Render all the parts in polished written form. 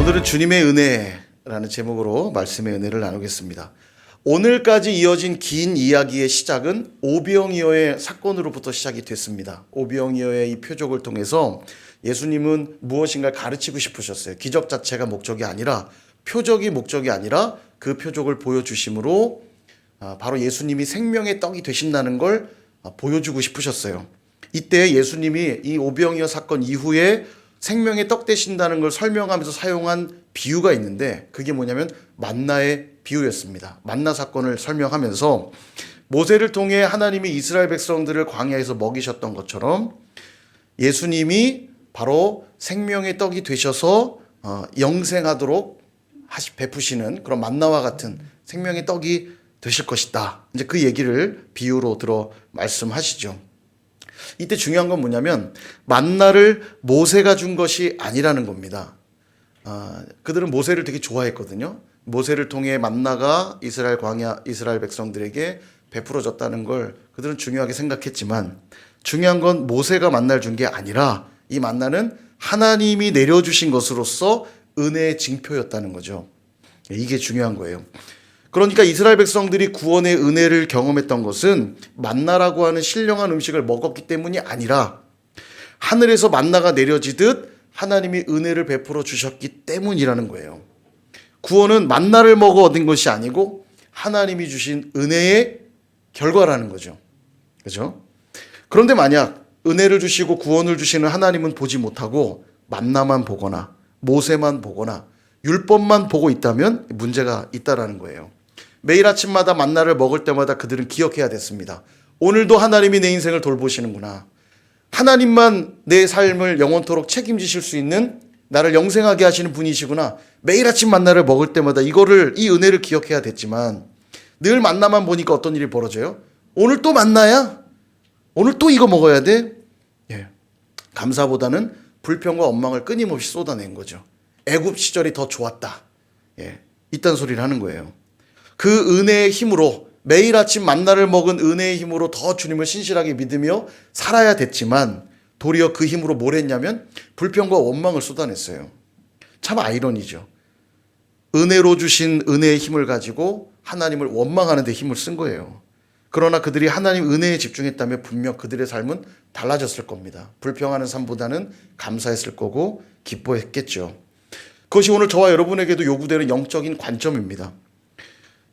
오늘은 주님의 은혜라는 제목으로 말씀의 은혜를 나누겠습니다. 오늘까지 이어진 긴 이야기의 시작은 오병이어의 사건으로부터 시작이 됐습니다. 오병이어의 이 표적을 통해서 예수님은 무엇인가 가르치고 싶으셨어요. 기적 자체가 목적이 아니라, 표적이 목적이 아니라 그 표적을 보여주심으로 바로 예수님이 생명의 떡이 되신다는 걸 보여주고 싶으셨어요. 이때 예수님이 이 오병이어 사건 이후에 생명의 떡 되신다는 걸 설명하면서 사용한 비유가 있는데, 그게 뭐냐면 만나의 비유였습니다. 만나 사건을 설명하면서 모세를 통해 하나님이 이스라엘 백성들을 광야에서 먹이셨던 것처럼 예수님이 바로 생명의 떡이 되셔서 영생하도록 베푸시는 그런 만나와 같은 생명의 떡이 되실 것이다. 이제 그 얘기를 비유로 들어 말씀하시죠. 이때 중요한 건 뭐냐면 만나를 모세가 준 것이 아니라는 겁니다. 그들은 모세를 되게 좋아했거든요. 모세를 통해 만나가 이스라엘 백성들에게 베풀어졌다는 걸 그들은 중요하게 생각했지만, 중요한 건 모세가 만나를 준 게 아니라 이 만나는 하나님이 내려주신 것으로서 은혜의 징표였다는 거죠. 이게 중요한 거예요. 그러니까 이스라엘 백성들이 구원의 은혜를 경험했던 것은 만나라고 하는 신령한 음식을 먹었기 때문이 아니라 하늘에서 만나가 내려지듯 하나님이 은혜를 베풀어 주셨기 때문이라는 거예요. 구원은 만나를 먹어 얻은 것이 아니고 하나님이 주신 은혜의 결과라는 거죠. 그렇죠? 그런데 만약 은혜를 주시고 구원을 주시는 하나님은 보지 못하고 만나만 보거나 모세만 보거나 율법만 보고 있다면 문제가 있다라는 거예요. 매일 아침마다 만나를 먹을 때마다 그들은 기억해야 됐습니다. 오늘도 하나님이 내 인생을 돌보시는구나. 하나님만 내 삶을 영원토록 책임지실 수 있는, 나를 영생하게 하시는 분이시구나. 매일 아침 만나를 먹을 때마다 이 은혜를 기억해야 됐지만, 늘 만나만 보니까 어떤 일이 벌어져요? 오늘 또 만나야? 오늘 또 이거 먹어야 돼? 감사보다는 불평과 원망을 끊임없이 쏟아낸 거죠. 애굽 시절이 더 좋았다. 이딴 소리를 하는 거예요. 그 은혜의 힘으로, 매일 아침 만나를 먹은 은혜의 힘으로 더 주님을 신실하게 믿으며 살아야 됐지만, 도리어 그 힘으로 뭘 했냐면 불평과 원망을 쏟아냈어요. 참 아이러니죠. 은혜로 주신 은혜의 힘을 가지고 하나님을 원망하는 데 힘을 쓴 거예요. 그러나 그들이 하나님 은혜에 집중했다면 분명 그들의 삶은 달라졌을 겁니다. 불평하는 삶보다는 감사했을 거고 기뻐했겠죠. 그것이 오늘 저와 여러분에게도 요구되는 영적인 관점입니다.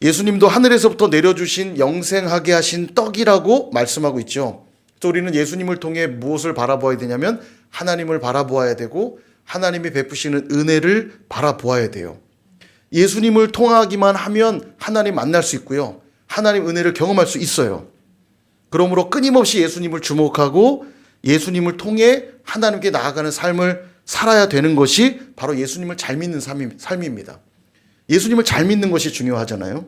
예수님도 하늘에서부터 내려주신 영생하게 하신 떡이라고 말씀하고 있죠. 우리는 예수님을 통해 무엇을 바라보아야 되냐면 하나님을 바라보아야 되고 하나님이 베푸시는 은혜를 바라보아야 돼요. 예수님을 통하기만 하면 하나님 만날 수 있고요. 하나님 은혜를 경험할 수 있어요. 그러므로 끊임없이 예수님을 주목하고 예수님을 통해 하나님께 나아가는 삶을 살아야 되는 것이 바로 예수님을 잘 믿는 삶입니다. 예수님을 잘 믿는 것이 중요하잖아요.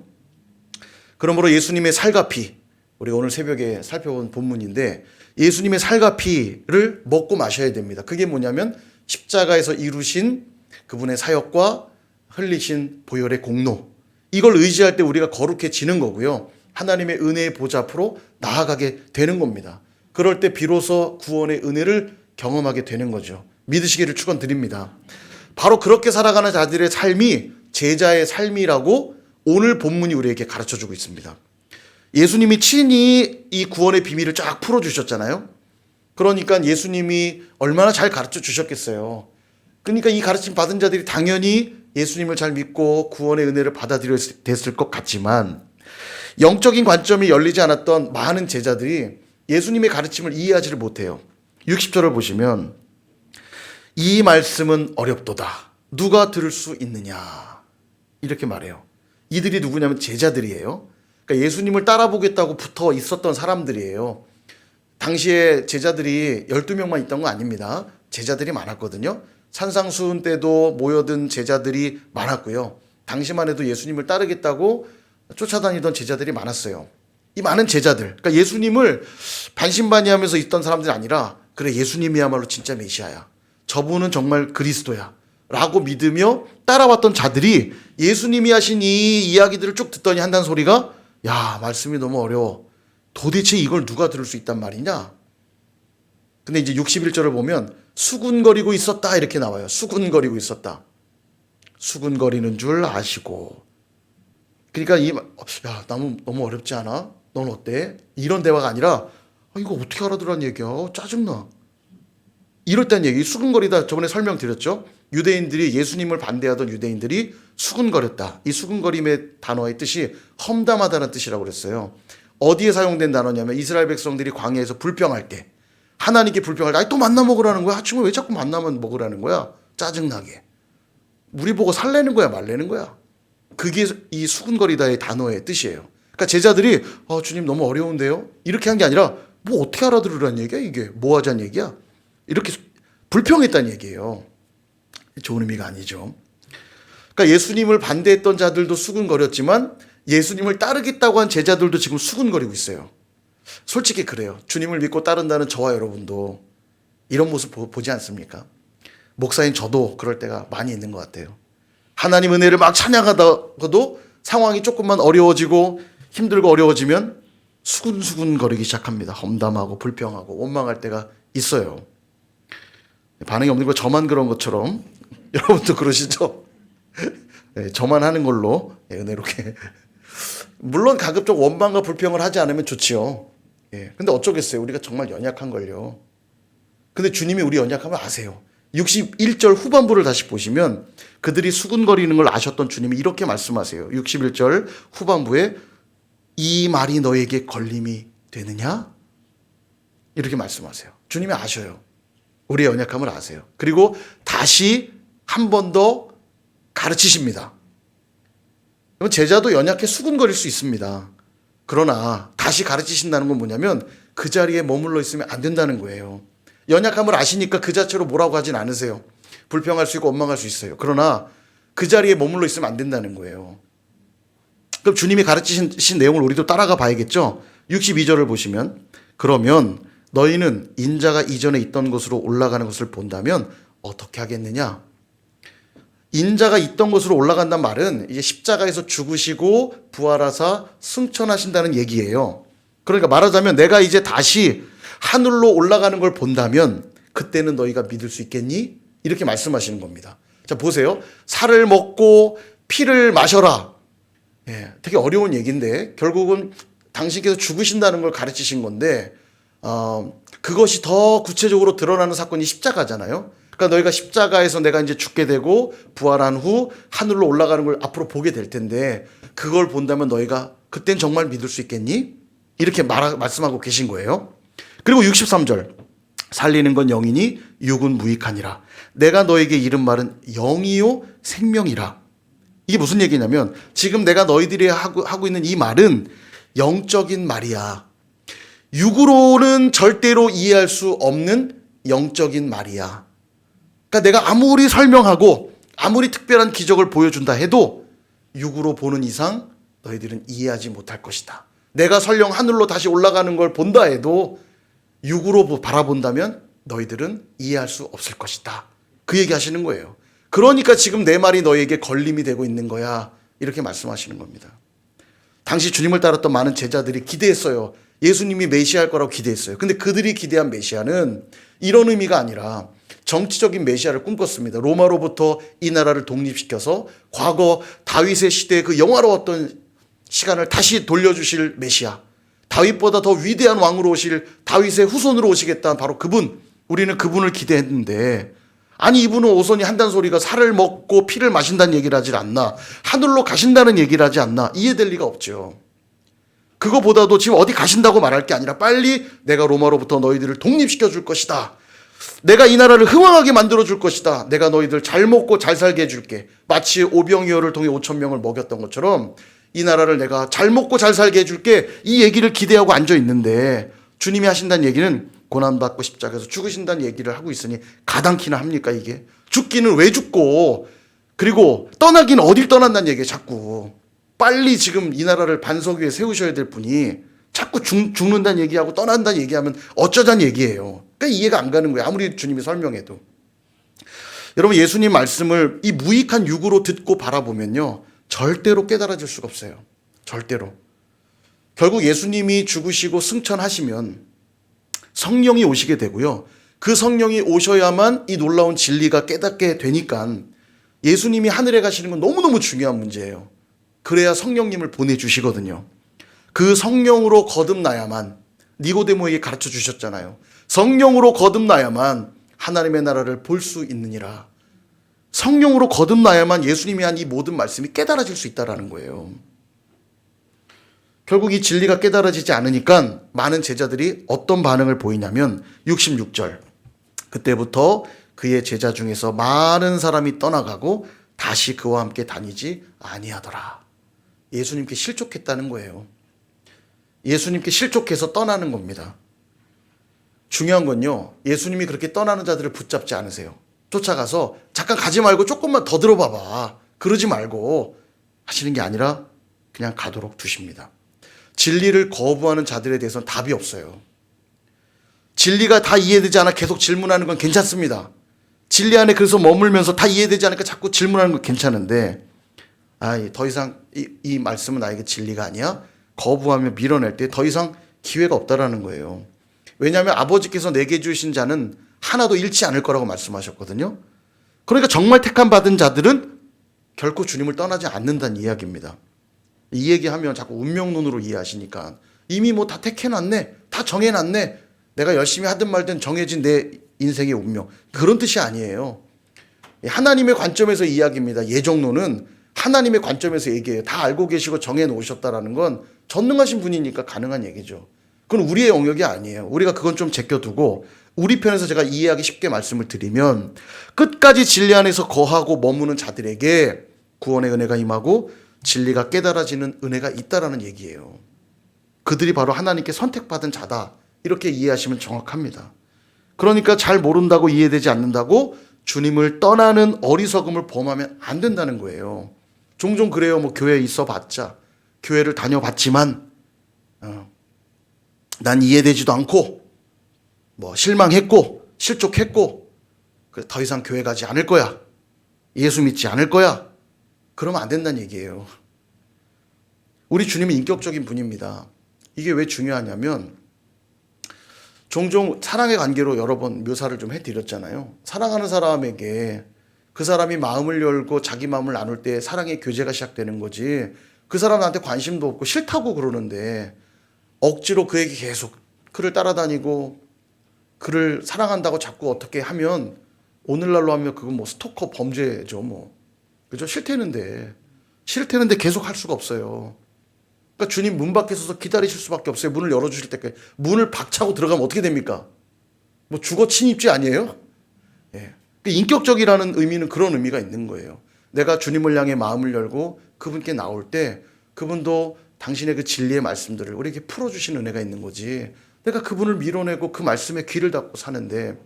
그러므로 예수님의 살과 피, 우리가 오늘 새벽에 살펴본 본문인데 예수님의 살과 피를 먹고 마셔야 됩니다. 그게 뭐냐면 십자가에서 이루신 그분의 사역과 흘리신 보혈의 공로, 이걸 의지할 때 우리가 거룩해지는 거고요. 하나님의 은혜의 보좌 앞으로 나아가게 되는 겁니다. 그럴 때 비로소 구원의 은혜를 경험하게 되는 거죠. 믿으시기를 축원드립니다. 바로 그렇게 살아가는 자들의 삶이 제자의 삶이라고 오늘 본문이 우리에게 가르쳐주고 있습니다. 예수님이 친히 이 구원의 비밀을 쫙 풀어주셨잖아요. 그러니까 예수님이 얼마나 잘 가르쳐 주셨겠어요. 그러니까 이 가르침 받은 자들이 당연히 예수님을 잘 믿고 구원의 은혜를 받아들였을 것 같지만, 영적인 관점이 열리지 않았던 많은 제자들이 예수님의 가르침을 이해하지를 못해요. 60절을 보시면 이 말씀은 어렵도다. 누가 들을 수 있느냐. 이렇게 말해요. 이들이 누구냐면 제자들이에요. 그러니까 예수님을 따라보겠다고 붙어 있었던 사람들이에요. 당시에 제자들이 12명만 있던 거 아닙니다. 제자들이 많았거든요. 산상수훈 때도 모여든 제자들이 많았고요. 당시만 해도 예수님을 따르겠다고 쫓아다니던 제자들이 많았어요. 이 많은 제자들, 그러니까 예수님을 반신반의하면서 있던 사람들이 아니라, 그래, 예수님이야말로 진짜 메시아야, 저분은 정말 그리스도야 라고 믿으며 따라왔던 자들이 예수님이 하신 이 이야기들을 쭉 듣더니 한다는 소리가, 야, 말씀이 너무 어려워. 도대체 이걸 누가 들을 수 있단 말이냐? 근데 이제 61절을 보면 수군거리고 있었다 이렇게 나와요. 수군거리고 있었다. 수군거리는 줄 아시고. 그러니까 야, 너무 어렵지 않아? 넌 어때? 이런 대화가 아니라 이거 어떻게 알아들으란 얘기야? 짜증나. 이럴 얘기. 수군거리다 저번에 설명드렸죠. 유대인들이 예수님을 반대하던 유대인들이 수군거렸다. 이 수군거림의 단어의 뜻이 험담하다는 뜻이라고 그랬어요. 어디에 사용된 단어냐면 이스라엘 백성들이 광야에서 불평할 때, 하나님께 불평할 때 또 만나 먹으라는 거야. 지금 왜 자꾸 만나면 먹으라는 거야? 짜증나게. 우리 보고 살래는 거야 말래는 거야. 그게 이 수군거리다의 단어의 뜻이에요. 그러니까 제자들이 주님 너무 어려운데요? 이렇게 한 게 아니라 뭐 어떻게 알아들으라는 얘기야 이게? 뭐 하자는 얘기야? 이렇게 불평했다는 얘기예요. 좋은 의미가 아니죠. 그러니까 예수님을 반대했던 자들도 수군거렸지만 예수님을 따르겠다고 한 제자들도 지금 수군거리고 있어요. 솔직히 그래요. 주님을 믿고 따른다는 저와 여러분도 이런 모습 보지 않습니까? 목사인 저도 그럴 때가 많이 있는 것 같아요. 하나님 은혜를 막 찬양하다가도 상황이 조금만 어려워지고 힘들고 어려워지면 수군수군거리기 시작합니다. 험담하고 불평하고 원망할 때가 있어요. 반응이 없는 거 저만 그런 것처럼 여러분도 그러시죠? 네, 저만 하는 걸로 은혜롭게. 물론 가급적 원망과 불평을 하지 않으면 좋지요. 근데 어쩌겠어요. 우리가 정말 연약한 걸요. 근데 주님이 우리 연약함을 아세요. 61절 후반부를 다시 보시면 그들이 수군거리는 걸 아셨던 주님이 이렇게 말씀하세요. 61절 후반부에 이 말이 너에게 걸림이 되느냐? 이렇게 말씀하세요. 주님이 아셔요. 우리의 연약함을 아세요. 그리고 다시 한 번 더 가르치십니다. 제자도 연약해 수군거릴 수 있습니다. 그러나 다시 가르치신다는 건 뭐냐면 그 자리에 머물러 있으면 안 된다는 거예요. 연약함을 아시니까 그 자체로 뭐라고 하진 않으세요. 불평할 수 있고 원망할 수 있어요. 그러나 그 자리에 머물러 있으면 안 된다는 거예요. 그럼 주님이 가르치신 내용을 우리도 따라가 봐야겠죠. 62절을 보시면 그러면 너희는 인자가 이전에 있던 곳으로 올라가는 것을 본다면 어떻게 하겠느냐? 인자가 있던 곳으로 올라간단 말은 이제 십자가에서 죽으시고 부활하사 승천하신다는 얘기예요. 그러니까 말하자면 내가 이제 다시 하늘로 올라가는 걸 본다면 그때는 너희가 믿을 수 있겠니? 이렇게 말씀하시는 겁니다. 자, 보세요. 살을 먹고 피를 마셔라. 되게 어려운 얘기인데 결국은 당신께서 죽으신다는 걸 가르치신 건데 그것이 더 구체적으로 드러나는 사건이 십자가잖아요. 그러니까 너희가 십자가에서 내가 이제 죽게 되고 부활한 후 하늘로 올라가는 걸 앞으로 보게 될 텐데 그걸 본다면 너희가 그땐 정말 믿을 수 있겠니? 이렇게 말씀하고 계신 거예요. 그리고 63절 살리는 건 영이니 육은 무익하니라. 내가 너에게 이른 말은 영이요 생명이라. 이게 무슨 얘기냐면 지금 내가 너희들이 하고 있는 이 말은 영적인 말이야. 육으로는 절대로 이해할 수 없는 영적인 말이야. 그러니까 내가 아무리 설명하고 아무리 특별한 기적을 보여준다 해도 육으로 보는 이상 너희들은 이해하지 못할 것이다. 내가 설령 하늘로 다시 올라가는 걸 본다 해도 육으로 바라본다면 너희들은 이해할 수 없을 것이다. 그 얘기 하시는 거예요. 그러니까 지금 내 말이 너희에게 걸림이 되고 있는 거야. 이렇게 말씀하시는 겁니다. 당시 주님을 따랐던 많은 제자들이 기대했어요. 예수님이 메시아일 거라고 기대했어요. 근데 그들이 기대한 메시아는 이런 의미가 아니라 정치적인 메시아를 꿈꿨습니다. 로마로부터 이 나라를 독립시켜서 과거 다윗의 시대의 그 영화로웠던 시간을 다시 돌려주실 메시아. 다윗보다 더 위대한 왕으로 오실 다윗의 후손으로 오시겠다는 바로 그분. 우리는 그분을 기대했는데 아니 이분은 오선이 한다는 소리가 살을 먹고 피를 마신다는 얘기를 하질 않나. 하늘로 가신다는 얘기를 하지 않나. 이해될 리가 없죠. 그거보다도 지금 어디 가신다고 말할 게 아니라 빨리 내가 로마로부터 너희들을 독립시켜 줄 것이다. 내가 이 나라를 흥왕하게 만들어 줄 것이다. 내가 너희들 잘 먹고 잘 살게 해줄게. 마치 오병이어를 통해 5,000명을 먹였던 것처럼 이 나라를 내가 잘 먹고 잘 살게 해줄게. 이 얘기를 기대하고 앉아 있는데 주님이 하신다는 얘기는 고난받고 십자가에서 죽으신다는 얘기를 하고 있으니 가당키나 합니까 이게? 죽기는 왜 죽고 그리고 떠나기는 어딜 떠난다는 얘기예요 자꾸. 빨리 지금 이 나라를 반석 위에 세우셔야 될 분이 자꾸 죽는다는 얘기하고 떠난다는 얘기하면 어쩌자는 얘기예요. 그러니까 이해가 안 가는 거예요. 아무리 주님이 설명해도. 여러분 예수님 말씀을 이 무익한 육으로 듣고 바라보면요. 절대로 깨달아질 수가 없어요. 절대로. 결국 예수님이 죽으시고 승천하시면 성령이 오시게 되고요. 그 성령이 오셔야만 이 놀라운 진리가 깨닫게 되니까 예수님이 하늘에 가시는 건 너무너무 중요한 문제예요. 그래야 성령님을 보내주시거든요. 그 성령으로 거듭나야만, 니고데모에게 가르쳐 주셨잖아요. 성령으로 거듭나야만 하나님의 나라를 볼 수 있느니라. 성령으로 거듭나야만 예수님이 한 이 모든 말씀이 깨달아질 수 있다는 거예요. 결국 이 진리가 깨달아지지 않으니까 많은 제자들이 어떤 반응을 보이냐면 66절, 그때부터 그의 제자 중에서 많은 사람이 떠나가고 다시 그와 함께 다니지 아니하더라. 예수님께 실족했다는 거예요. 예수님께 실족해서 떠나는 겁니다. 중요한 건요, 예수님이 그렇게 떠나는 자들을 붙잡지 않으세요. 쫓아가서 잠깐 가지 말고 조금만 더 들어봐봐, 그러지 말고 하시는 게 아니라 그냥 가도록 두십니다. 진리를 거부하는 자들에 대해서는 답이 없어요. 진리가 다 이해되지 않아 계속 질문하는 건 괜찮습니다. 진리 안에 그래서 머물면서 다 이해되지 않으니까 자꾸 질문하는 건 괜찮은데, 더 이상 이 말씀은 나에게 진리가 아니야? 거부하며 밀어낼 때 더 이상 기회가 없다라는 거예요. 왜냐하면 아버지께서 내게 주신 자는 하나도 잃지 않을 거라고 말씀하셨거든요. 그러니까 정말 택함 받은 자들은 결코 주님을 떠나지 않는다는 이야기입니다. 이 얘기하면 자꾸 운명론으로 이해하시니까 이미 뭐 다 택해놨네, 다 정해놨네, 내가 열심히 하든 말든 정해진 내 인생의 운명, 그런 뜻이 아니에요. 하나님의 관점에서 이야기입니다. 예정론은 하나님의 관점에서 얘기해요. 다 알고 계시고 정해놓으셨다라는 건 전능하신 분이니까 가능한 얘기죠. 그건 우리의 영역이 아니에요. 우리가 그건 좀 제껴두고 우리 편에서 제가 이해하기 쉽게 말씀을 드리면, 끝까지 진리 안에서 거하고 머무는 자들에게 구원의 은혜가 임하고 진리가 깨달아지는 은혜가 있다라는 얘기예요. 그들이 바로 하나님께 선택받은 자다, 이렇게 이해하시면 정확합니다. 그러니까 잘 모른다고 이해되지 않는다고 주님을 떠나는 어리석음을 범하면 안 된다는 거예요. 종종 그래요. 뭐 교회에 있어봤자, 교회를 다녀봤지만 난 이해되지도 않고 뭐 실망했고 실족했고 더 이상 교회 가지 않을 거야, 예수 믿지 않을 거야, 그러면 안 된다는 얘기예요. 우리 주님은 인격적인 분입니다. 이게 왜 중요하냐면, 종종 사랑의 관계로 여러 번 묘사를 좀 해드렸잖아요. 사랑하는 사람에게 그 사람이 마음을 열고 자기 마음을 나눌 때 사랑의 교제가 시작되는 거지, 그 사람 나한테 관심도 없고 싫다고 그러는데 억지로 그에게 계속 그를 따라다니고 그를 사랑한다고 자꾸 어떻게 하면, 오늘날로 하면 그건 뭐 스토커 범죄죠. 뭐 그죠? 싫대는데 계속 할 수가 없어요. 그러니까 주님 문 밖에 서서 기다리실 수밖에 없어요. 문을 열어주실 때까지. 문을 박차고 들어가면 어떻게 됩니까? 뭐 주거 침입죄 아니에요? 예. 인격적이라는 의미는 그런 의미가 있는 거예요. 내가 주님을 향해 마음을 열고 그분께 나올 때 그분도 당신의 그 진리의 말씀들을 우리에게 풀어주시는 은혜가 있는 거지, 내가 그분을 밀어내고 그 말씀에 귀를 닫고 사는데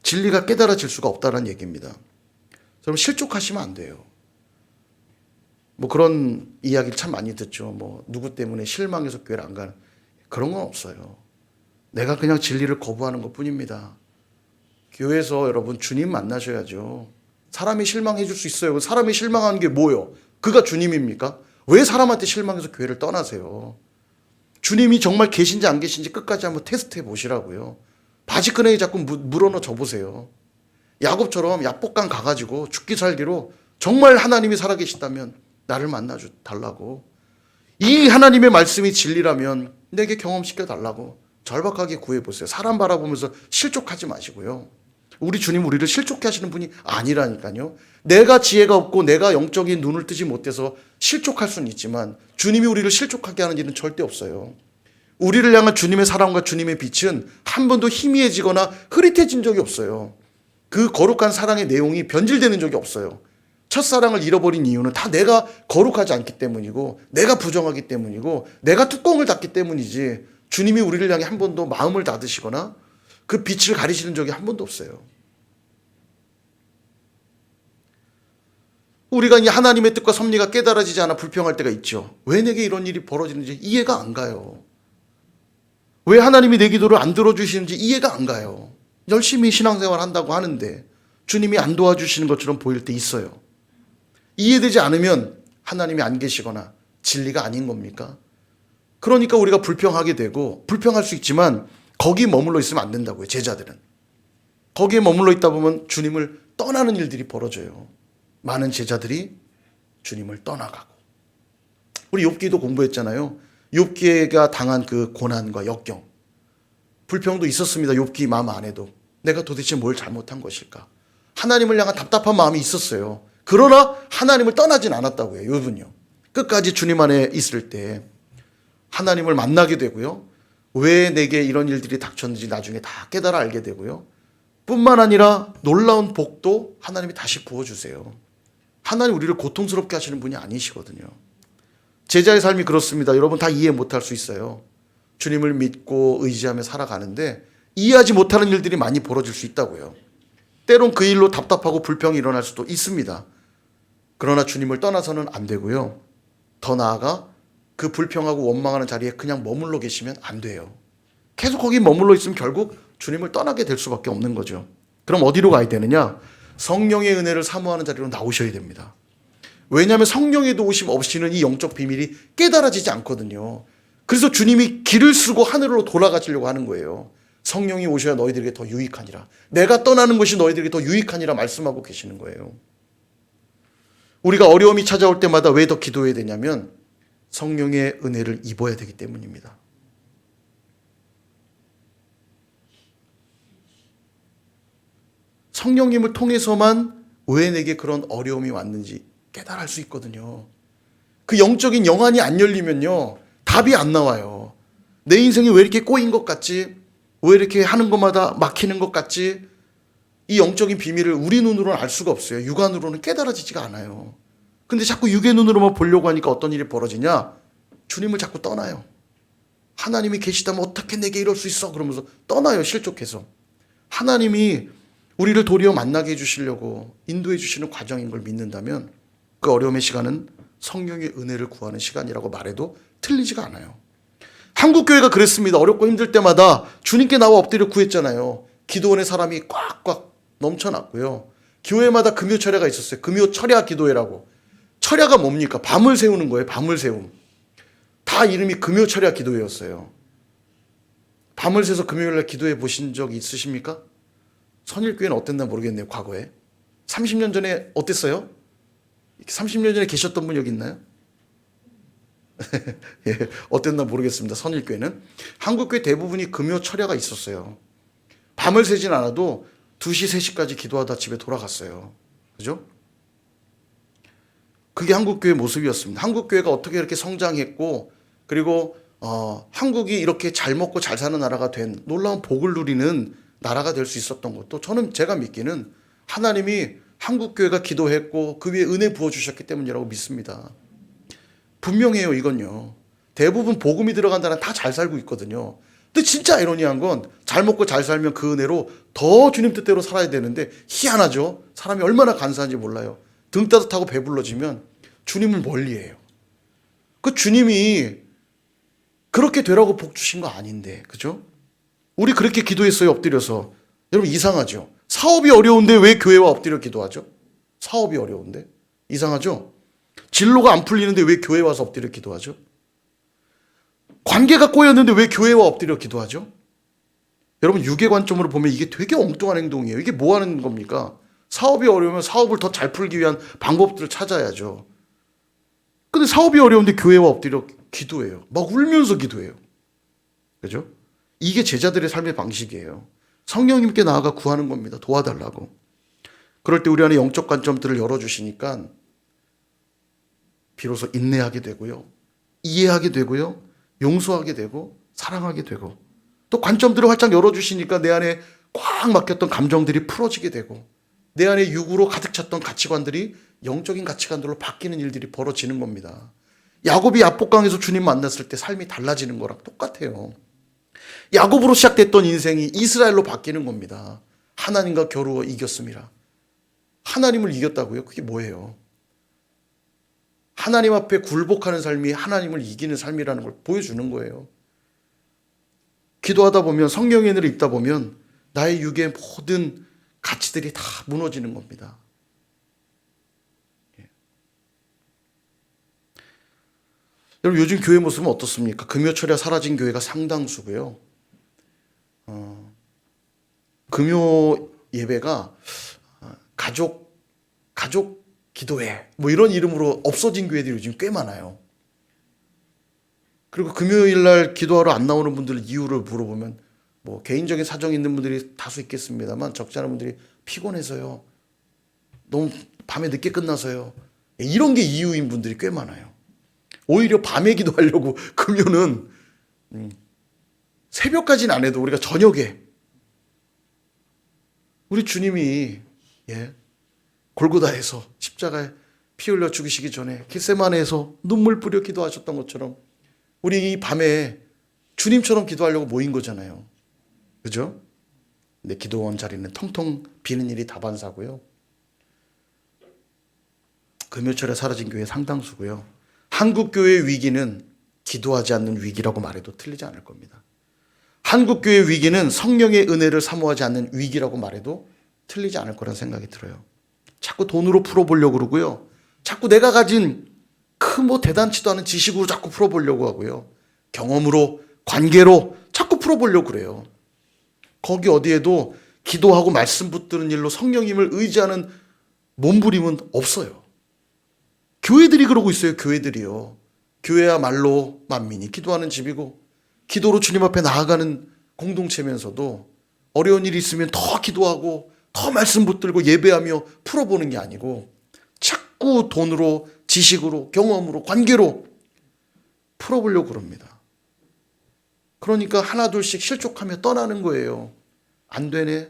진리가 깨달아질 수가 없다는 얘기입니다. 여러분, 실족하시면 안 돼요. 뭐 그런 이야기를 참 많이 듣죠. 뭐 누구 때문에 실망해서 교회를 안 가는, 그런 건 없어요. 내가 그냥 진리를 거부하는 것 뿐입니다. 교회에서 여러분 주님 만나셔야죠. 사람이 실망해 줄 수 있어요. 사람이 실망하는 게 뭐예요? 그가 주님입니까? 왜 사람한테 실망해서 교회를 떠나세요? 주님이 정말 계신지 안 계신지 끝까지 한번 테스트해 보시라고요. 바지끈에 자꾸 물어넣어 보세요. 야곱처럼 야복강 가가지고 죽기 살기로 정말 하나님이 살아계시다면 나를 만나줘 달라고, 이 하나님의 말씀이 진리라면 내게 경험시켜 달라고 절박하게 구해보세요. 사람 바라보면서 실족하지 마시고요. 우리 주님 우리를 실족해 하시는 분이 아니라니까요. 내가 지혜가 없고 내가 영적인 눈을 뜨지 못해서 실족할 수는 있지만 주님이 우리를 실족하게 하는 일은 절대 없어요. 우리를 향한 주님의 사랑과 주님의 빛은 한 번도 희미해지거나 흐릿해진 적이 없어요. 그 거룩한 사랑의 내용이 변질되는 적이 없어요. 첫사랑을 잃어버린 이유는 다 내가 거룩하지 않기 때문이고 내가 부정하기 때문이고 내가 뚜껑을 닫기 때문이지, 주님이 우리를 향해 한 번도 마음을 닫으시거나 그 빛을 가리시는 적이 한 번도 없어요. 우리가 이 하나님의 뜻과 섭리가 깨달아지지 않아 불평할 때가 있죠. 왜 내게 이런 일이 벌어지는지 이해가 안 가요. 왜 하나님이 내 기도를 안 들어주시는지 이해가 안 가요. 열심히 신앙생활 한다고 하는데 주님이 안 도와주시는 것처럼 보일 때 있어요. 이해되지 않으면 하나님이 안 계시거나 진리가 아닌 겁니까? 그러니까 우리가 불평하게 되고, 불평할 수 있지만 거기 머물러 있으면 안 된다고요. 제자들은 거기에 머물러 있다 보면 주님을 떠나는 일들이 벌어져요. 많은 제자들이 주님을 떠나가고. 우리 욥기도 공부했잖아요. 욥기가 당한 그 고난과 역경, 불평도 있었습니다. 욥기 마음 안에도 내가 도대체 뭘 잘못한 것일까? 하나님을 향한 답답한 마음이 있었어요. 그러나 하나님을 떠나진 않았다고요. 욥은요. 끝까지 주님 안에 있을 때 하나님을 만나게 되고요. 왜 내게 이런 일들이 닥쳤는지 나중에 다 깨달아 알게 되고요. 뿐만 아니라 놀라운 복도 하나님이 다시 부어주세요. 하나님 우리를 고통스럽게 하시는 분이 아니시거든요. 제자의 삶이 그렇습니다. 여러분 다 이해 못할 수 있어요. 주님을 믿고 의지하며 살아가는데 이해하지 못하는 일들이 많이 벌어질 수 있다고요. 때론 그 일로 답답하고 불평이 일어날 수도 있습니다. 그러나 주님을 떠나서는 안 되고요. 더 나아가 그 불평하고 원망하는 자리에 그냥 머물러 계시면 안 돼요. 계속 거기 머물러 있으면 결국 주님을 떠나게 될 수밖에 없는 거죠. 그럼 어디로 가야 되느냐? 성령의 은혜를 사모하는 자리로 나오셔야 됩니다. 왜냐하면 성령의 도우심 없이는 이 영적 비밀이 깨달아지지 않거든요. 그래서 주님이 길을 쓰고 하늘로 돌아가시려고 하는 거예요. 성령이 오셔야 너희들에게 더 유익하니라. 내가 떠나는 것이 너희들에게 더 유익하니라 말씀하고 계시는 거예요. 우리가 어려움이 찾아올 때마다 왜 더 기도해야 되냐면 성령의 은혜를 입어야 되기 때문입니다. 성령님을 통해서만 왜 내게 그런 어려움이 왔는지 깨달을 수 있거든요. 그 영적인 영안이 안 열리면요, 답이 안 나와요. 내 인생이 왜 이렇게 꼬인 것 같지? 왜 이렇게 하는 것마다 막히는 것 같지? 이 영적인 비밀을 우리 눈으로는 알 수가 없어요. 육안으로는 깨달아지지가 않아요. 근데 자꾸 육의 눈으로만 보려고 하니까 어떤 일이 벌어지냐? 주님을 자꾸 떠나요. 하나님이 계시다면 어떻게 내게 이럴 수 있어? 그러면서 떠나요, 실족해서. 하나님이 우리를 도리어 만나게 해주시려고 인도해 주시는 과정인 걸 믿는다면 그 어려움의 시간은 성령의 은혜를 구하는 시간이라고 말해도 틀리지가 않아요. 한국교회가 그랬습니다. 어렵고 힘들 때마다 주님께 나와 엎드려 구했잖아요. 기도원의 사람이 꽉꽉 넘쳐났고요. 교회마다 금요철야가 있었어요. 금요철야 기도회라고. 철야가 뭡니까? 밤을 세우는 거예요. 밤을 세움. 다 이름이 금요철야 기도회였어요. 밤을 새서 금요일날 기도해 보신 적 있으십니까? 선일교회는 어땠나 모르겠네요. 과거에 30년 전에 어땠어요? 30년 전에 계셨던 분 여기 있나요? 예, 어땠나 모르겠습니다. 선일교회는 한국교회 대부분이 금요철야가 있었어요. 밤을 새진 않아도 2시, 3시까지 기도하다 집에 돌아갔어요. 그죠? 그게 한국교회 모습이었습니다. 한국교회가 어떻게 이렇게 성장했고, 그리고 한국이 이렇게 잘 먹고 잘 사는 나라가 된 놀라운 복을 누리는 나라가 될 수 있었던 것도 저는 제가 믿기는 하나님이 한국교회가 기도했고 그 위에 은혜 부어주셨기 때문이라고 믿습니다. 분명해요. 이건요. 대부분 복음이 들어간 나라는 다 잘 살고 있거든요. 근데 진짜 아이러니한 건 잘 먹고 잘 살면 그 은혜로 더 주님 뜻대로 살아야 되는데 희한하죠. 사람이 얼마나 간사한지 몰라요. 등 따뜻하고 배불러지면 주님을 멀리해요. 그 주님이 그렇게 되라고 복 주신 거 아닌데, 그죠? 우리 그렇게 기도했어요, 엎드려서. 여러분 이상하죠? 사업이 어려운데 왜 교회와 엎드려 기도하죠? 사업이 어려운데? 이상하죠? 진로가 안 풀리는데 왜 교회 와서 엎드려 기도하죠? 관계가 꼬였는데 왜 교회와 엎드려 기도하죠? 여러분 육의 관점으로 보면 이게 되게 엉뚱한 행동이에요. 이게 뭐 하는 겁니까? 사업이 어려우면 사업을 더 잘 풀기 위한 방법들을 찾아야죠. 근데 사업이 어려운데 교회와 엎드려 기도해요. 막 울면서 기도해요. 그죠? 이게 제자들의 삶의 방식이에요. 성령님께 나아가 구하는 겁니다. 도와달라고. 그럴 때 우리 안에 영적 관점들을 열어주시니까 비로소 인내하게 되고요. 이해하게 되고요. 용서하게 되고 사랑하게 되고 또 관점들을 활짝 열어주시니까 내 안에 꽉 막혔던 감정들이 풀어지게 되고 내 안에 육으로 가득 찼던 가치관들이 영적인 가치관들로 바뀌는 일들이 벌어지는 겁니다. 야곱이 야복강에서 주님 만났을 때 삶이 달라지는 거랑 똑같아요. 야곱으로 시작됐던 인생이 이스라엘로 바뀌는 겁니다. 하나님과 겨루어 이겼습니다. 하나님을 이겼다고요? 그게 뭐예요? 하나님 앞에 굴복하는 삶이 하나님을 이기는 삶이라는 걸 보여주는 거예요. 기도하다 보면 성령의 은혜를 입다 보면 나의 육의 모든 가치들이 다 무너지는 겁니다. 여러분 요즘 교회 모습은 어떻습니까? 금요철야 사라진 교회가 상당수고요. 금요 예배가 가족 기도회 뭐 이런 이름으로 없어진 교회들이 요즘 꽤 많아요. 그리고 금요일 날 기도하러 안 나오는 분들 이유를 물어보면 뭐 개인적인 사정이 있는 분들이 다수 있겠습니다만 적지 않은 분들이 피곤해서요. 너무 밤에 늦게 끝나서요. 이런 게 이유인 분들이 꽤 많아요. 오히려 밤에 기도하려고 금요는 새벽까지는 안 해도 우리가 저녁에 우리 주님이 골고다에서 십자가에 피 흘려 죽으시기 전에 겟세마네에서 눈물 뿌려 기도하셨던 것처럼 우리 이 밤에 주님처럼 기도하려고 모인 거잖아요. 그죠? 근데 기도원 자리는 텅텅 비는 일이 다반사고요. 금요철에 사라진 교회 상당수고요. 한국 교회의 위기는 기도하지 않는 위기라고 말해도 틀리지 않을 겁니다. 한국 교회의 위기는 성령의 은혜를 사모하지 않는 위기라고 말해도 틀리지 않을 거란 생각이 들어요. 자꾸 돈으로 풀어보려고 그러고요. 자꾸 내가 가진 뭐 대단치도 않은 지식으로 자꾸 풀어보려고 하고요. 경험으로, 관계로 자꾸 풀어보려고 그래요. 거기 어디에도 기도하고 말씀 붙드는 일로 성령님을 의지하는 몸부림은 없어요. 교회들이 그러고 있어요. 교회들이요. 교회야말로 만민이 기도하는 집이고 기도로 주님 앞에 나아가는 공동체면서도 어려운 일이 있으면 더 기도하고 더 말씀 붙들고 예배하며 풀어보는 게 아니고 자꾸 돈으로, 지식으로, 경험으로, 관계로 풀어보려고 그럽니다. 그러니까 하나 둘씩 실족하며 떠나는 거예요. 안 되네.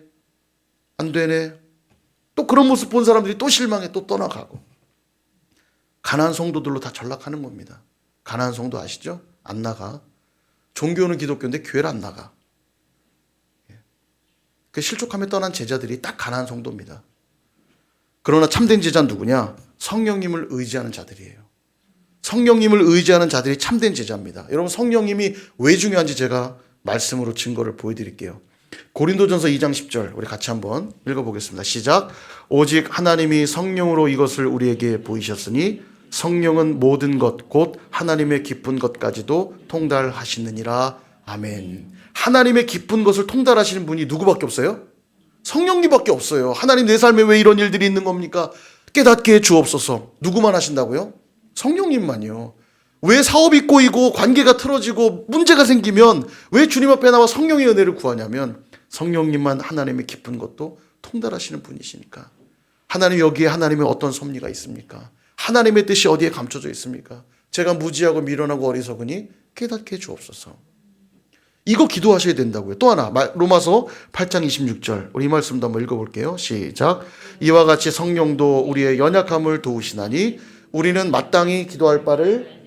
또 그런 모습 본 사람들이 또 실망해 또 떠나가고. 가난한 성도들로 다 전락하는 겁니다. 가난한 성도 아시죠? 안 나가. 종교는 기독교인데 교회를 안 나가. 그 실족하며 떠난 제자들이 딱 가난한 성도입니다. 그러나 참된 제자는 누구냐? 성령님을 의지하는 자들이에요. 성령님을 의지하는 자들이 참된 제자입니다. 여러분 성령님이 왜 중요한지 제가 말씀으로 증거를 보여드릴게요. 고린도전서 2장 10절 우리 같이 한번 읽어보겠습니다. 시작. 오직 하나님이 성령으로 이것을 우리에게 보이셨으니 성령은 모든 것 곧 하나님의 깊은 것까지도 통달하시느니라. 아멘. 하나님의 깊은 것을 통달하시는 분이 누구밖에 없어요? 성령님밖에 없어요. 하나님 내 삶에 왜 이런 일들이 있는 겁니까? 깨닫게 해 주옵소서. 누구만 하신다고요? 성령님만요. 왜 사업이 꼬이고 관계가 틀어지고 문제가 생기면 왜 주님 앞에 나와 성령의 은혜를 구하냐면 성령님만 하나님의 깊은 것도 통달하시는 분이시니까. 하나님 여기에 하나님의 어떤 섭리가 있습니까? 하나님의 뜻이 어디에 감춰져 있습니까? 제가 무지하고 미련하고 어리석으니 깨닫게 해 주옵소서. 이거 기도하셔야 된다고요. 또 하나 로마서 8장 26절 우리 이 말씀도 한번 읽어볼게요. 시작. 이와 같이 성령도 우리의 연약함을 도우시나니 우리는 마땅히 기도할 바를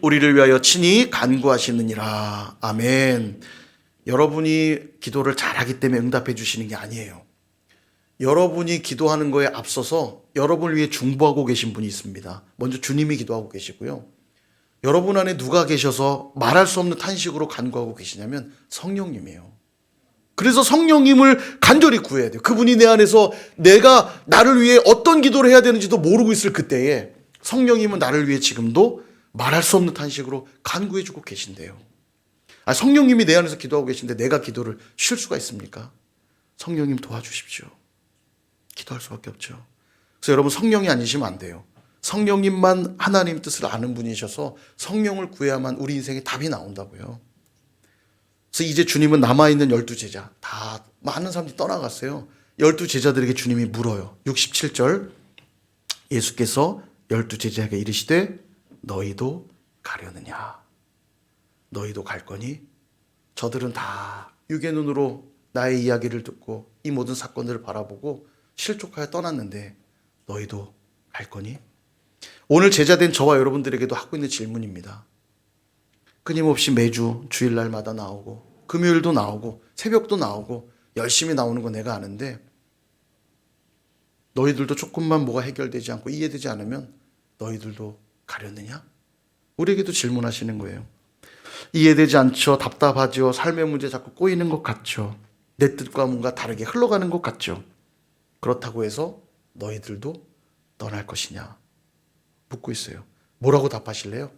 우리를 위하여 친히 간구하시느니라. 아멘. 여러분이 기도를 잘하기 때문에 응답해 주시는 게 아니에요. 여러분이 기도하는 거에 앞서서 여러분을 위해 중보하고 계신 분이 있습니다. 먼저 주님이 기도하고 계시고요. 여러분 안에 누가 계셔서 말할 수 없는 탄식으로 간구하고 계시냐면 성령님이에요. 그래서 성령님을 간절히 구해야 돼요. 그분이 내 안에서 내가 나를 위해 어떤 기도를 해야 되는지도 모르고 있을 그때에 성령님은 나를 위해 지금도 말할 수 없는 탄식으로 간구해 주고 계신대요. 성령님이 내 안에서 기도하고 계신데 내가 기도를 쉴 수가 있습니까? 성령님 도와주십시오. 기도할 수밖에 없죠. 그래서 여러분 성령이 아니시면 안 돼요. 성령님만 하나님 뜻을 아는 분이셔서 성령을 구해야만 우리 인생에 답이 나온다고요. 그래서 이제 주님은 남아있는 12제자 다 많은 사람들이 떠나갔어요. 12제자들에게 주님이 물어요. 67절 예수께서 12제자에게 이르시되 너희도 가려느냐? 너희도 갈 거니? 저들은 다 육의 눈으로 나의 이야기를 듣고 이 모든 사건들을 바라보고 실족하여 떠났는데 너희도 갈 거니? 오늘 제자된 저와 여러분들에게도 하고 있는 질문입니다. 끊임없이 매주 주일날마다 나오고 금요일도 나오고 새벽도 나오고 열심히 나오는 거 내가 아는데 너희들도 조금만 뭐가 해결되지 않고 이해되지 않으면 너희들도 가려느냐? 우리에게도 질문하시는 거예요. 이해되지 않죠. 답답하죠. 삶의 문제 자꾸 꼬이는 것 같죠. 내 뜻과 뭔가 다르게 흘러가는 것 같죠. 그렇다고 해서 너희들도 떠날 것이냐? 묻고 있어요. 뭐라고 답하실래요?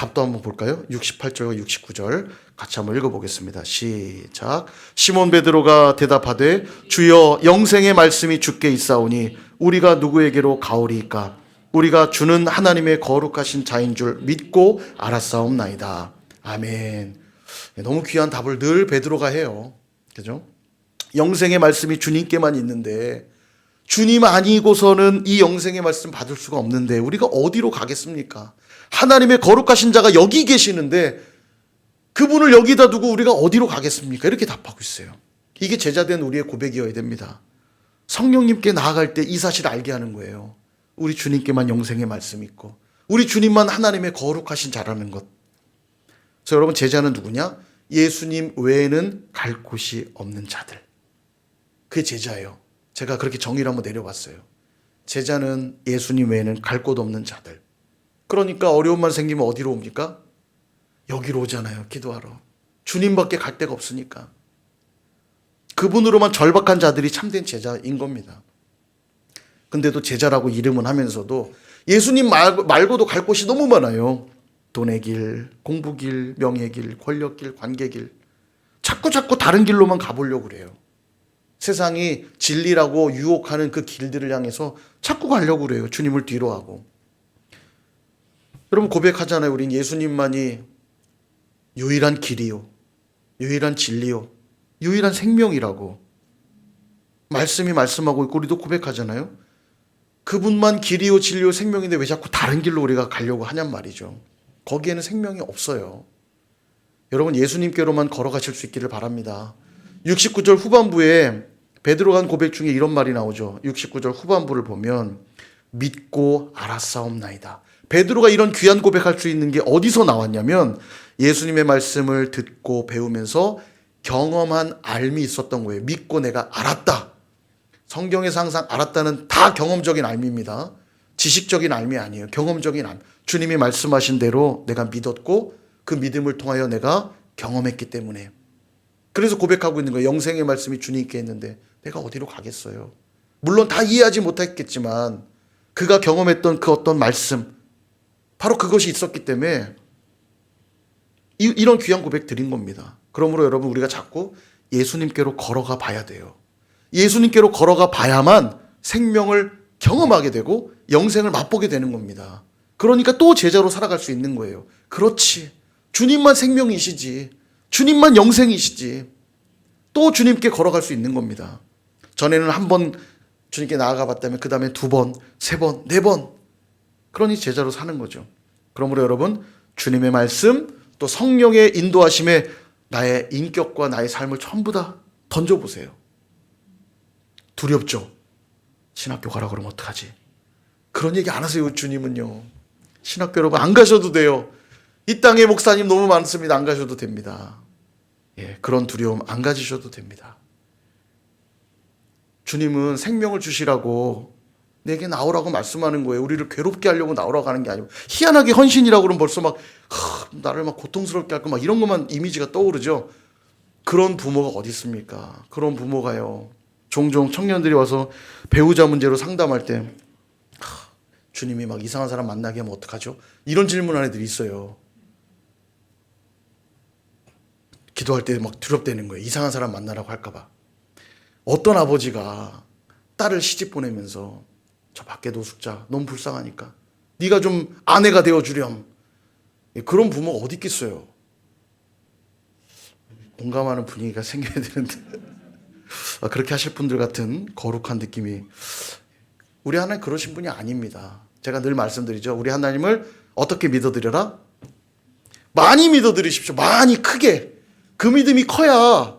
답도 한번 볼까요? 68절과 69절 같이 한번 읽어보겠습니다. 시작. 시몬 베드로가 대답하되 주여 영생의 말씀이 주께 있사오니 우리가 누구에게로 가오리이까? 우리가 주는 하나님의 거룩하신 자인 줄 믿고 알았사옵나이다. 아멘. 너무 귀한 답을 늘 베드로가 해요. 그죠? 영생의 말씀이 주님께만 있는데 주님 아니고서는 이 영생의 말씀 받을 수가 없는데 우리가 어디로 가겠습니까? 하나님의 거룩하신 자가 여기 계시는데 그분을 여기다 두고 우리가 어디로 가겠습니까? 이렇게 답하고 있어요. 이게 제자된 우리의 고백이어야 됩니다. 성령님께 나아갈 때 이 사실을 알게 하는 거예요. 우리 주님께만 영생의 말씀이 있고 우리 주님만 하나님의 거룩하신 자라는 것. 그래서 여러분, 제자는 누구냐? 예수님 외에는 갈 곳이 없는 자들. 그게 제자예요. 제가 그렇게 정의를 한번 내려봤어요. 제자는 예수님 외에는 갈 곳 없는 자들. 그러니까 어려움만 생기면 어디로 옵니까? 여기로 오잖아요. 기도하러. 주님밖에 갈 데가 없으니까. 그분으로만 절박한 자들이 참된 제자인 겁니다. 근데도 제자라고 이름은 하면서도 예수님 말고도 갈 곳이 너무 많아요. 돈의 길, 공부 길, 명예 길, 권력 길, 관계 길. 자꾸 다른 길로만 가보려고 그래요. 세상이 진리라고 유혹하는 그 길들을 향해서 자꾸 가려고 그래요. 주님을 뒤로 하고. 여러분, 고백하잖아요. 우린 예수님만이 유일한 길이요, 유일한 진리요, 유일한 생명이라고 말씀이 말씀하고 있고 우리도 고백하잖아요. 그분만 길이요 진리요 생명인데 왜 자꾸 다른 길로 우리가 가려고 하냔 말이죠. 거기에는 생명이 없어요. 여러분, 예수님께로만 걸어가실 수 있기를 바랍니다. 69절 후반부에 베드로가 한 고백 중에 이런 말이 나오죠. 69절 후반부를 보면 믿고 알았사옵나이다. 베드로가 이런 귀한 고백할 수 있는 게 어디서 나왔냐면 예수님의 말씀을 듣고 배우면서 경험한 알미 있었던 거예요. 믿고 내가 알았다. 성경에서 항상 알았다는 다 경험적인 알미입니다. 지식적인 알미 아니에요. 경험적인 알미. 주님이 말씀하신 대로 내가 믿었고 그 믿음을 통하여 내가 경험했기 때문에. 그래서 고백하고 있는 거예요. 영생의 말씀이 주님께 있는데 내가 어디로 가겠어요. 물론 다 이해하지 못했겠지만 그가 경험했던 그 어떤 말씀, 바로 그것이 있었기 때문에 이런 귀한 고백 드린 겁니다. 그러므로 여러분, 우리가 자꾸 예수님께로 걸어가 봐야 돼요. 예수님께로 걸어가 봐야만 생명을 경험하게 되고 영생을 맛보게 되는 겁니다. 그러니까 또 제자로 살아갈 수 있는 거예요. 그렇지. 주님만 생명이시지. 주님만 영생이시지. 또 주님께 걸어갈 수 있는 겁니다. 전에는 한 번 주님께 나아가 봤다면 그 다음에 2번, 3번, 4번. 그러니 제자로 사는 거죠. 그러므로 여러분, 주님의 말씀 또 성령의 인도하심에 나의 인격과 나의 삶을 전부 다 던져보세요. 두렵죠? 신학교 가라 그러면 어떡하지? 그런 얘기 안 하세요. 주님은요. 신학교 여러분 안 가셔도 돼요. 이 땅에 목사님 너무 많습니다. 안 가셔도 됩니다. 예, 그런 두려움 안 가지셔도 됩니다. 주님은 생명을 주시라고 내게 나오라고 말씀하는 거예요. 우리를 괴롭게 하려고 나오라고 하는 게 아니고, 희한하게 헌신이라고 그러면 벌써 막 나를 막 고통스럽게 할 거 막 이런 것만 이미지가 떠오르죠. 그런 부모가 어디 있습니까? 그런 부모가요. 종종 청년들이 와서 배우자 문제로 상담할 때 주님이 막 이상한 사람 만나게 하면 어떡하죠? 이런 질문하는 애들이 있어요. 기도할 때 막 두렵다는 거예요. 이상한 사람 만나라고 할까 봐. 어떤 아버지가 딸을 시집 보내면서 저 밖에 노숙자 너무 불쌍하니까 네가 좀 아내가 되어주렴. 그런 부모가 어디 있겠어요. 공감하는 분위기가 생겨야 되는데 그렇게 하실 분들 같은 거룩한 느낌이, 우리 하나님 그러신 분이 아닙니다. 제가 늘 말씀드리죠. 우리 하나님을 어떻게 믿어드려라? 많이 믿어드리십시오. 많이 크게. 그 믿음이 커야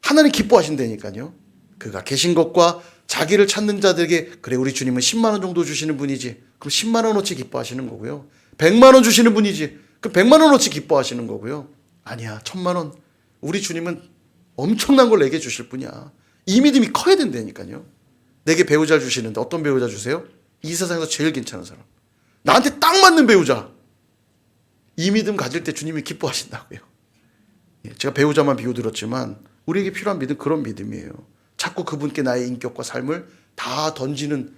하나님 기뻐하신다니까요. 그가 계신 것과 자기를 찾는 자들에게, 그래 우리 주님은 10만 원 정도 주시는 분이지, 그럼 10만 원어치 기뻐하시는 거고요. 100만 원 주시는 분이지, 그럼 100만 원어치 기뻐하시는 거고요. 아니야, 1000만 원. 우리 주님은 엄청난 걸 내게 주실 분이야. 이 믿음이 커야 된다니까요. 내게 배우자 주시는데 어떤 배우자 주세요? 이 세상에서 제일 괜찮은 사람. 나한테 딱 맞는 배우자. 이 믿음 가질 때 주님이 기뻐하신다고요. 제가 배우자만 비유드렸지만 우리에게 필요한 믿음, 그런 믿음이에요. 자꾸 그분께 나의 인격과 삶을 다 던지는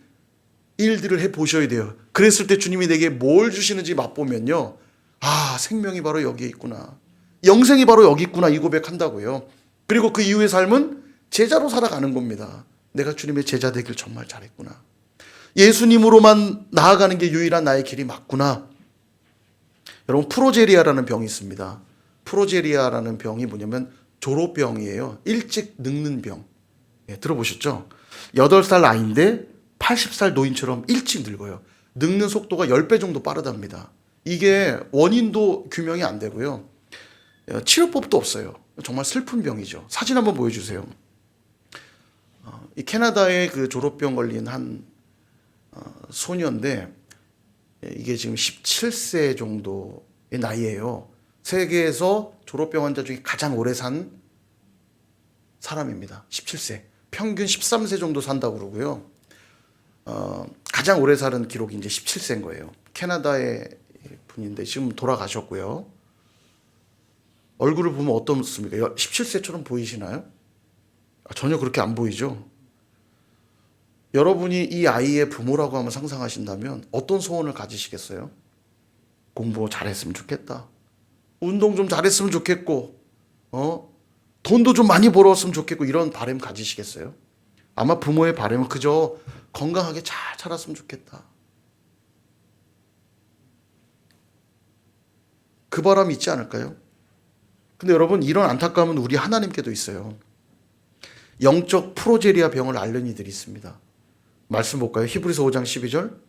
일들을 해보셔야 돼요. 그랬을 때 주님이 내게 뭘 주시는지 맛보면요, 아, 생명이 바로 여기에 있구나. 영생이 바로 여기 있구나. 이 고백한다고요. 그리고 그 이후의 삶은 제자로 살아가는 겁니다. 내가 주님의 제자 되길 정말 잘했구나. 예수님으로만 나아가는 게 유일한 나의 길이 맞구나. 여러분, 프로제리아라는 병이 있습니다. 프로제리아라는 병이 뭐냐면 졸업병이에요. 일찍 늙는 병. 예, 들어보셨죠? 8살 아이인데 80살 노인처럼 일찍 늙어요. 늙는 속도가 10배 정도 빠르답니다. 이게 원인도 규명이 안 되고요. 치료법도 없어요. 정말 슬픈 병이죠. 사진 한번 보여주세요. 이 캐나다에 그 졸업병 걸린 한 소녀인데 이게 지금 17세 정도의 나이예요. 세계에서 졸업병 환자 중에 가장 오래 산 사람입니다. 17세. 평균 13세 정도 산다고 그러고요. 가장 오래 사는 기록이 이제 17세인 거예요. 캐나다의 분인데 지금 돌아가셨고요. 얼굴을 보면 어떻습니까? 17세처럼 보이시나요? 전혀 그렇게 안 보이죠? 여러분이 이 아이의 부모라고 한번 상상하신다면 어떤 소원을 가지시겠어요? 공부 잘했으면 좋겠다. 운동 좀 잘했으면 좋겠고, 돈도 좀 많이 벌었으면 좋겠고, 이런 바람 가지시겠어요? 아마 부모의 바람은 그저 건강하게 잘 자랐으면 좋겠다. 그 바람이 있지 않을까요? 근데 여러분, 이런 안타까움은 우리 하나님께도 있어요. 영적 프로제리아 병을 앓는 이들이 있습니다. 말씀 볼까요? 히브리서 5장 12절.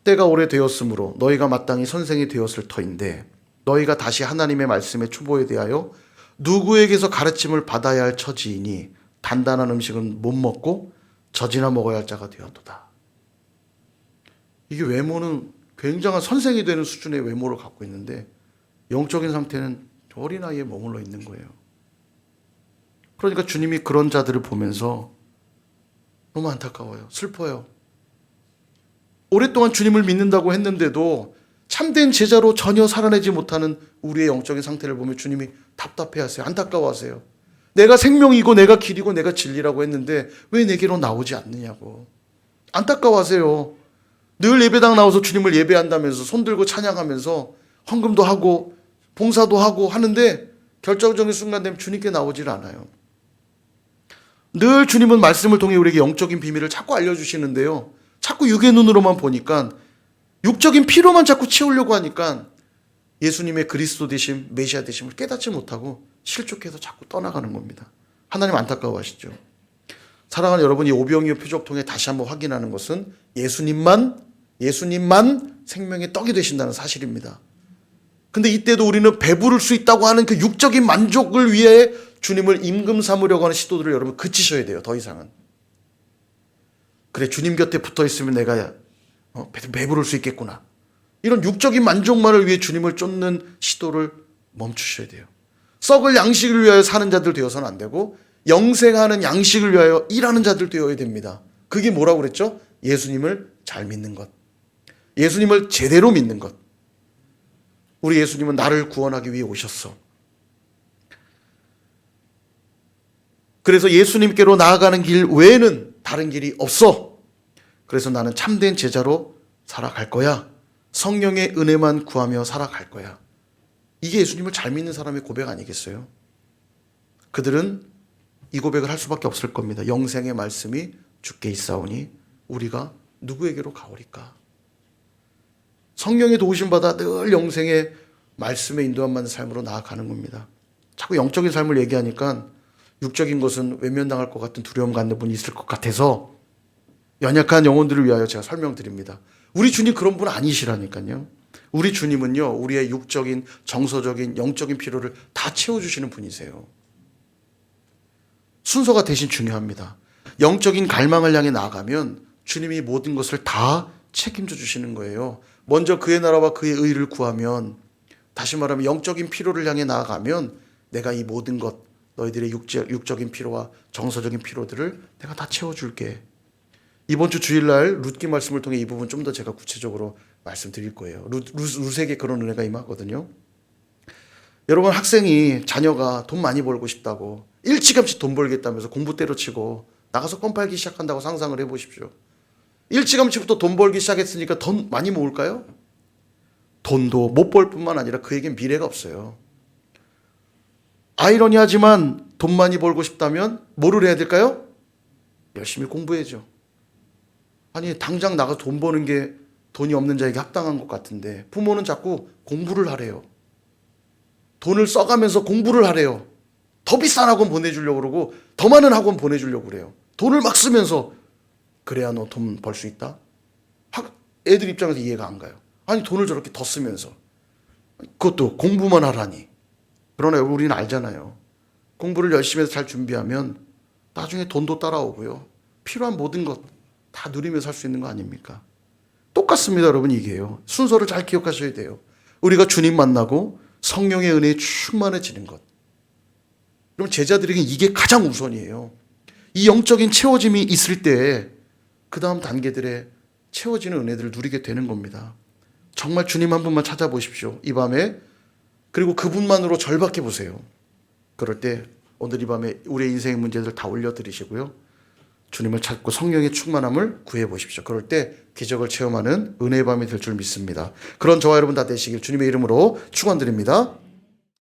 때가 오래되었으므로 너희가 마땅히 선생이 되었을 터인데 너희가 다시 하나님의 말씀의 초보에 대하여 누구에게서 가르침을 받아야 할 처지이니 단단한 음식은 못 먹고 젖이나 먹어야 할 자가 되었도다. 이게 외모는 굉장한 선생이 되는 수준의 외모를 갖고 있는데 영적인 상태는 어린아이에 머물러 있는 거예요. 그러니까 주님이 그런 자들을 보면서 너무 안타까워요. 슬퍼요. 오랫동안 주님을 믿는다고 했는데도 참된 제자로 전혀 살아내지 못하는 우리의 영적인 상태를 보면 주님이 답답해하세요. 안타까워하세요. 내가 생명이고 내가 길이고 내가 진리라고 했는데 왜 내게로 나오지 않느냐고. 안타까워하세요. 늘 예배당 나와서 주님을 예배한다면서 손들고 찬양하면서 헌금도 하고 봉사도 하고 하는데 결정적인 순간 되면 주님께 나오질 않아요. 늘 주님은 말씀을 통해 우리에게 영적인 비밀을 자꾸 알려주시는데요. 자꾸 육의 눈으로만 보니까 육적인 피로만 자꾸 채우려고 하니까 예수님의 그리스도 되심, 메시아 되심을 깨닫지 못하고 실족해서 자꾸 떠나가는 겁니다. 하나님 안타까워하시죠. 사랑하는 여러분, 이 오병이어 표적 통해 다시 한번 확인하는 것은 예수님만 생명의 떡이 되신다는 사실입니다. 근데 이때도 우리는 배부를 수 있다고 하는 그 육적인 만족을 위해 주님을 임금 삼으려고 하는 시도들을 여러분 그치셔야 돼요. 더 이상은. 그래, 주님 곁에 붙어 있으면 내가 배부를 수 있겠구나. 이런 육적인 만족만을 위해 주님을 쫓는 시도를 멈추셔야 돼요. 썩을 양식을 위하여 사는 자들 되어서는 안 되고 영생하는 양식을 위하여 일하는 자들 되어야 됩니다. 그게 뭐라고 그랬죠? 예수님을 잘 믿는 것. 예수님을 제대로 믿는 것. 우리 예수님은 나를 구원하기 위해 오셨어. 그래서 예수님께로 나아가는 길 외에는 다른 길이 없어. 그래서 나는 참된 제자로 살아갈 거야. 성령의 은혜만 구하며 살아갈 거야. 이게 예수님을 잘 믿는 사람의 고백 아니겠어요? 그들은 이 고백을 할 수밖에 없을 겁니다. 영생의 말씀이 주께 있사오니 우리가 누구에게로 가오리까? 성령의 도우심 받아 늘 영생의 말씀에 인도함 받는 삶으로 나아가는 겁니다. 자꾸 영적인 삶을 얘기하니까 육적인 것은 외면당할 것 같은 두려움 갖는 분이 있을 것 같아서 연약한 영혼들을 위하여 제가 설명드립니다. 우리 주님 그런 분 아니시라니까요. 우리 주님은요, 우리의 육적인, 정서적인, 영적인 필요를 다 채워주시는 분이세요. 순서가 대신 중요합니다. 영적인 갈망을 향해 나아가면 주님이 모든 것을 다 책임져 주시는 거예요. 먼저 그의 나라와 그의 의를 구하면, 다시 말하면 영적인 필요를 향해 나아가면 내가 이 모든 것, 너희들의 육적인 필요와 정서적인 필요들을 내가 다 채워줄게. 이번 주 주일날 룻기 말씀을 통해 이 부분 좀 더 제가 구체적으로 말씀드릴 거예요. 룻에게 그런 은혜가 임하거든요. 여러분, 학생이 자녀가 돈 많이 벌고 싶다고 일찌감치 돈 벌겠다면서 공부 때려치고 나가서 껌 팔기 시작한다고 상상을 해보십시오. 일찌감치부터 돈 벌기 시작했으니까 돈 많이 모을까요? 돈도 못 벌 뿐만 아니라 그에겐 미래가 없어요. 아이러니하지만 돈 많이 벌고 싶다면 뭐를 해야 될까요? 열심히 공부해야죠. 아니 당장 나가 돈 버는 게 돈이 없는 자에게 합당한 것 같은데 부모는 자꾸 공부를 하래요. 돈을 써가면서 공부를 하래요. 더 비싼 학원 보내주려고 그러고 더 많은 학원 보내주려고 그래요. 돈을 막 쓰면서 그래야 너 돈 벌 수 있다? 애들 입장에서 이해가 안 가요. 아니 돈을 저렇게 더 쓰면서 그것도 공부만 하라니. 그러나 우리는 알잖아요. 공부를 열심히 해서 잘 준비하면 나중에 돈도 따라오고요. 필요한 모든 것 다 누리며 살 수 있는 거 아닙니까? 똑같습니다, 여러분. 이게요. 순서를 잘 기억하셔야 돼요. 우리가 주님 만나고 성령의 은혜에 충만해지는 것. 그럼 제자들에게 이게 가장 우선이에요. 이 영적인 채워짐이 있을 때 그 다음 단계들의 채워지는 은혜들을 누리게 되는 겁니다. 정말 주님 한 분만 찾아보십시오. 이 밤에. 그리고 그분만으로 절박해 보세요. 그럴 때 오늘 이 밤에 우리의 인생의 문제들 다 올려드리시고요. 주님을 찾고 성령의 충만함을 구해보십시오. 그럴 때 기적을 체험하는 은혜의 밤이 될 줄 믿습니다. 그런 저와 여러분 다 되시길 주님의 이름으로 축원드립니다.